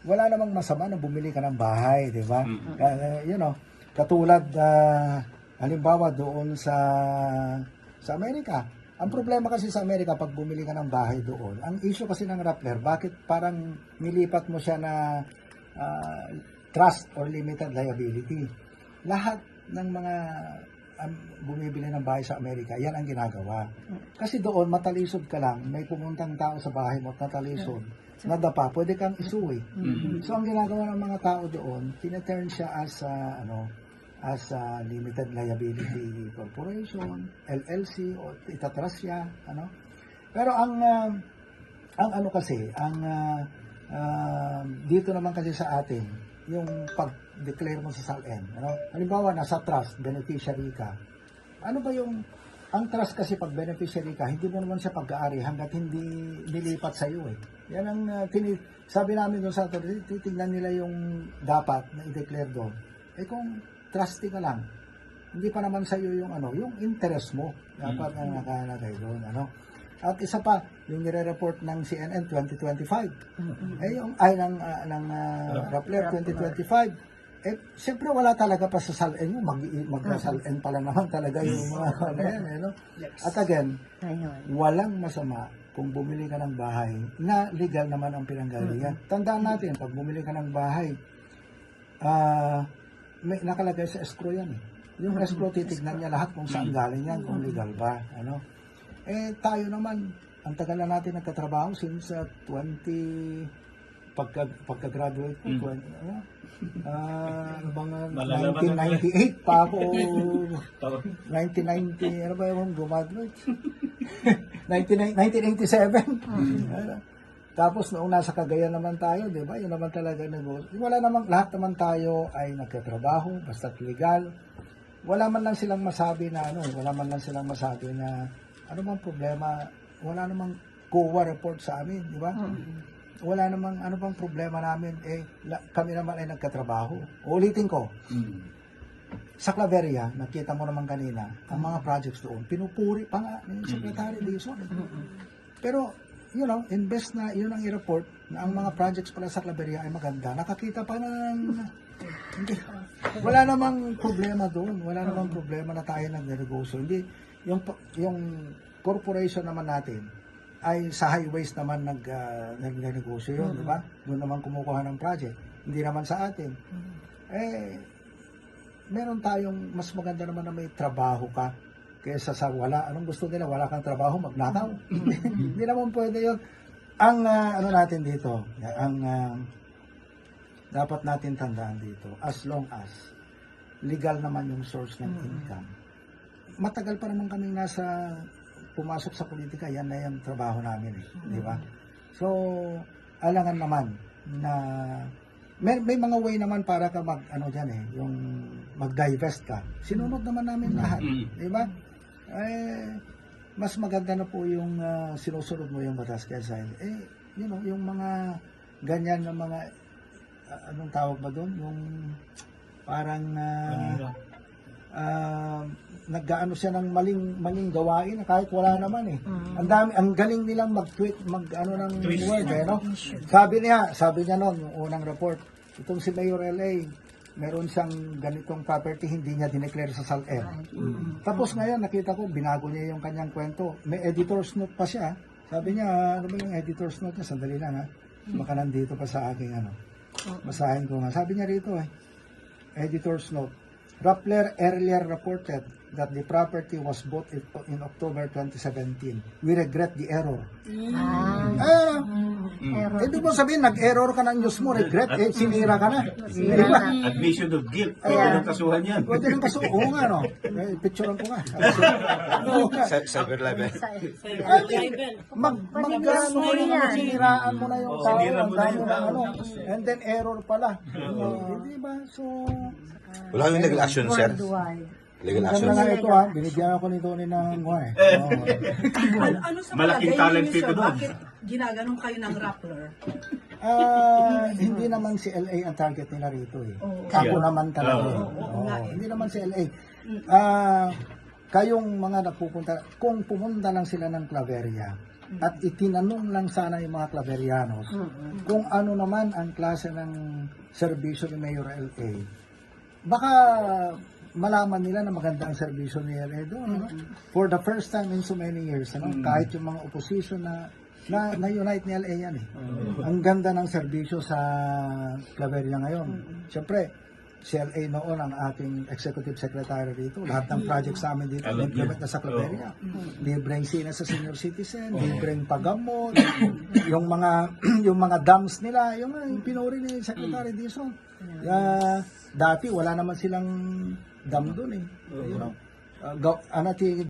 wala namang masama na bumili ka ng bahay, di ba? Katulad, halimbawa doon sa Amerika. Ang problema kasi sa Amerika, pag bumili ka ng bahay doon, ang issue kasi ng Rappler, bakit parang nilipat mo siya na trust or limited liability? Lahat ng mga bumibili ng bahay sa Amerika, yan ang ginagawa. Kasi doon, matalisod ka lang, may pumuntang tao sa bahay mo at natalisod, nadapa, pwede kang isuwi. So, ang ginagawa ng mga tao doon, tineturn siya as limited liability corporation, LLC, o itatras siya, Pero ang ano kasi, dito naman kasi sa atin, yung pag-declare mo sa SALN, halimbawa nasa trust, beneficiary ka. Ano ba yung, ang trust kasi pag beneficiary ka, hindi mo naman siya pag-aari hanggat hindi nilipat sa iyo eh. Yan ang sabi namin doon sa authority, titignan nila yung dapat na i-declare doon. Eh kung trustee ka lang, hindi pa naman sa iyo yung yung interest mo dapat ang nakalagay doon, At isa pa, yung nire-report ng CNN 2025. Yung ng Rappler 2025. Siyempre wala talaga pa sa SALN mo, mag-SALN pa lang naman talaga yung mga At again, walang masama kung bumili ka ng bahay na legal naman ang pinanggalingan. Tandaan natin, pag bumili ka ng bahay, may nakalagay sa escrow yan eh. Yung escrow, titignan niya lahat kung saan galing yan, kung legal ba. Tayo naman, ang tagal na natin nagkatrabaho since pagka-graduate ko, 1998 pa ako, 1990, ano ba yung graduate? 1987. Tapos noong nasa Cagayan naman tayo, di ba? Yun naman talaga wala namang, lahat naman tayo ay nagkatrabaho, basta't legal. Wala man lang silang masabi na ano bang problema, wala namang COA report sa amin, di ba? Wala namang ano bang problema namin, kami naman ay nagkatrabaho. Ulitin ko, sa Claveria, nakita mo naman kanina, ang mga projects doon, pinupuri pa nga ng Secretary Dizon. Pero, imbes na yun ang i-report na ang mga projects pala sa Claveria ay maganda, nakakita pa ng wala namang problema doon. Wala namang problema na tayo nag-negosyo. Hindi, yung corporation naman natin ay sa highways naman nag-negosyo yun, di ba? Doon naman kumukuha ng project. Hindi naman sa atin. Meron tayong mas maganda naman na may trabaho ka kaysa sa wala. Anong gusto nila? Wala kang trabaho, magnakaw. Hindi naman pwede yun. Ang ano natin dito, dapat natin tandaan dito, as long as legal naman yung source ng income. Matagal pa naman kami pumasok sa politika, yan na yung trabaho namin di ba? So, alangan naman na may mga way naman para ka yung mag-divest ka. Sinunod naman namin lahat, di ba? Mas maganda na po yung sinusunod mo yung batas kaysa yung mga ganyan na mga anong tawag ba doon? Yung parang nag-aano siya ng maling gawain na kahit wala naman ang galing nilang mag-tweet, ng word Sabi niya noon, yung unang report, itong si Mayor LA, meron siyang ganitong property, hindi niya dineclare sa SALN. Tapos ngayon, nakita ko, binago niya yung kanyang kwento. May editor's note pa siya. Sabi niya, ano ba yung editor's note niya? Sandali lang baka nandito pa sa aking basahin ko nga. Sabi niya rito editor's note. Rappler earlier reported that the property was bought in October 2017. We regret the error. Ito mo sabihin, nag-error ka ng news mo, regret, sinira ka na. Admission of guilt. Pwede ng kasuhan yan. Pwede ng kasuhan. Oo nga, picturean ko nga. Cyber level. Siniraan mo na yung tao. Sinira mo na yung tao. And then error pala. Hindi ba? So, wala yung legal action, sir. Legal action. Ganda nga ito binigyan ako ni Tony ng Ano sa Malaking talent niyo, sir? dito doon. Bakit ginaganong kayo ng Rappler? Hindi naman si LA ang target nila rito Oo. Ako naman talaga. Hindi naman si LA. Kayong mga nagpupunta, kung pumunta lang sila ng Claveria, at itinanong lang sana yung mga Claverianos kung ano naman ang klase ng serbisyo ni Mayor LA. Baka malaman nila na maganda ang serbisyo ni LA doon. No? For the first time in so many years, ano? Kahit yung mga opposition na unite ni LA yan eh. Ang ganda ng serbisyo sa Claveria ngayon. Siyempre, si LA noon ang ating executive secretary dito. Lahat ng projects sa amin dito, implement na sa Claveria. Libreng sina sa senior citizen, libreng paggamot, yung mga dams nila, yung pinuri ni Secretary Dizon. Dati wala naman silang dam doon eh. You know,